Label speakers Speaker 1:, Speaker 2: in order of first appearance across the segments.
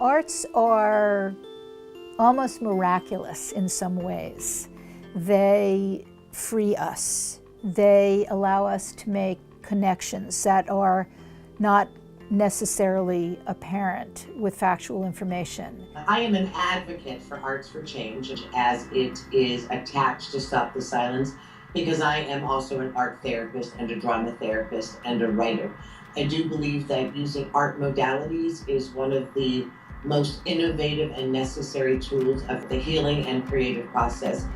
Speaker 1: Arts are almost miraculous in some ways. They free us. They allow us to make connections that are not necessarily apparent with factual information.
Speaker 2: I am an advocate for Arts for Change as it is attached to Stop the Silence, because I am also an art therapist and a drama therapist and a writer. I do believe that using art modalities is one of the most innovative and necessary tools of the healing and creative process.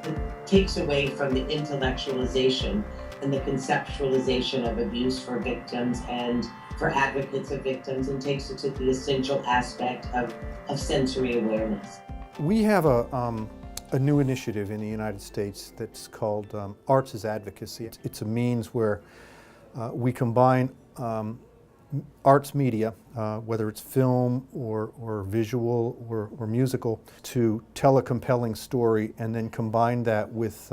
Speaker 2: It takes away from the intellectualization and the conceptualization of abuse for victims and for advocates of victims, and takes it to the essential aspect of sensory awareness.
Speaker 3: We have a new initiative in the United States that's called Arts as Advocacy. It's a means where we combine arts media, whether it's film or visual or musical, to tell a compelling story and then combine that with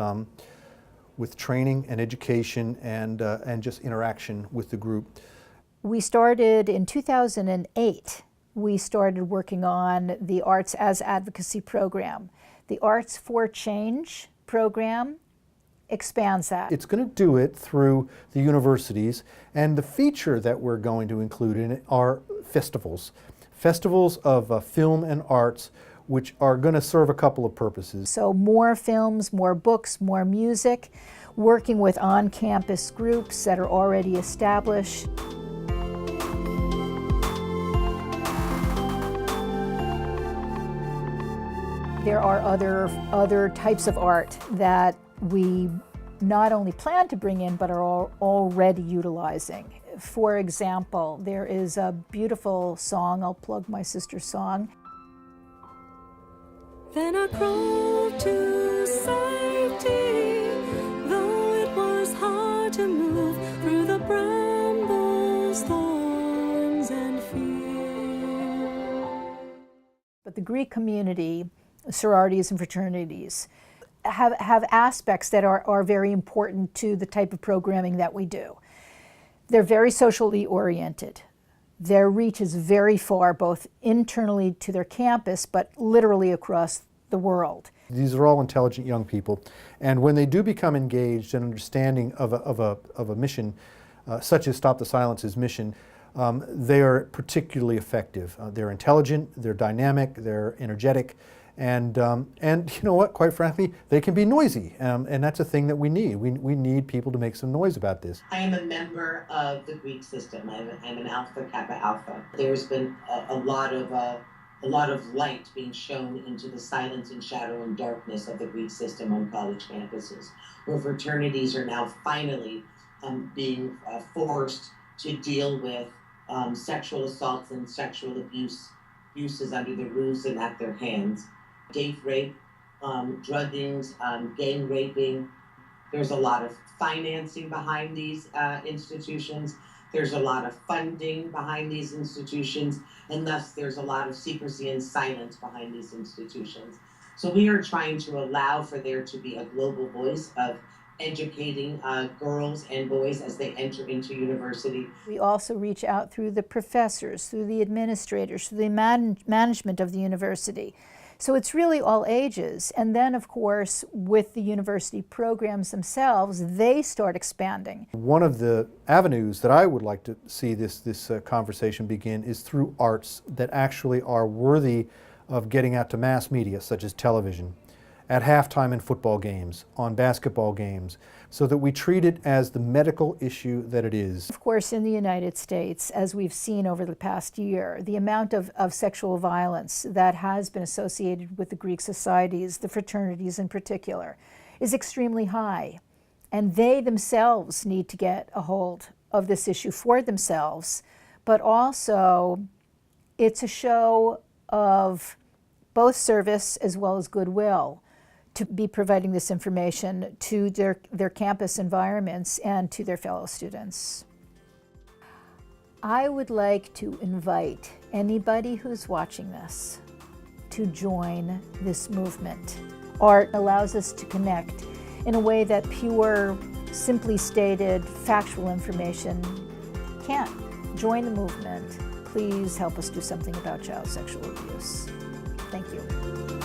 Speaker 3: training and education and just interaction with the group.
Speaker 1: We started in 2008. We started working on the Arts as Advocacy program. The Arts for Change program expands that.
Speaker 3: It's going to do it through the universities, and the feature that we're going to include in it are festivals. Festivals of film and arts, which are going to serve a couple of purposes.
Speaker 1: So more films, more books, more music, working with on-campus groups that are already established. There are other types of art that we not only plan to bring in, but are already utilizing. For example, there is a beautiful song, I'll plug my sister's song.
Speaker 4: Then I crawled to safety, though it was hard to move through the brambles, thorns, and fear.
Speaker 1: But the Greek community, sororities and fraternities, have aspects that are very important to the type of programming that we do. They're very socially oriented. Their reach is very far, both internally to their campus, but literally across the world.
Speaker 3: These are all intelligent young people, and when they do become engaged in understanding of a mission, such as Stop the Silence's mission, they are particularly effective. They're intelligent, they're dynamic, they're energetic, and you know what, quite frankly, they can be noisy, and that's a thing that we need. We need people to make some noise about this.
Speaker 2: I am a member of the Greek system. I'm an Alpha Kappa Alpha. There's been a lot of light being shown into the silence and shadow and darkness of the Greek system on college campuses, where fraternities are now finally being forced to deal with sexual assaults and sexual abuses under the roofs and at their hands. Date rape, druggings, gang raping. There's a lot of financing behind these institutions. There's a lot of funding behind these institutions, and thus there's a lot of secrecy and silence behind these institutions. So we are trying to allow for there to be a global voice of educating girls and boys as they enter into university.
Speaker 1: We also reach out through the professors, through the administrators, through the management of the university. So it's really all ages. And then, of course, with the university programs themselves, they start expanding.
Speaker 3: One of the avenues that I would like to see this conversation begin is through arts that actually are worthy of getting out to mass media, such as television, at halftime in football games, on basketball games, so that we treat it as the medical issue that it is.
Speaker 1: Of course, in the United States, as we've seen over the past year, the amount of sexual violence that has been associated with the Greek societies, the fraternities in particular, is extremely high. And they themselves need to get a hold of this issue for themselves, but also it's a show of both service as well as goodwill to be providing this information to their campus environments and to their fellow students. I would like to invite anybody who's watching this to join this movement. Art allows us to connect in a way that pure, simply stated, factual information can't. Join the movement. Please help us do something about child sexual abuse. Thank you.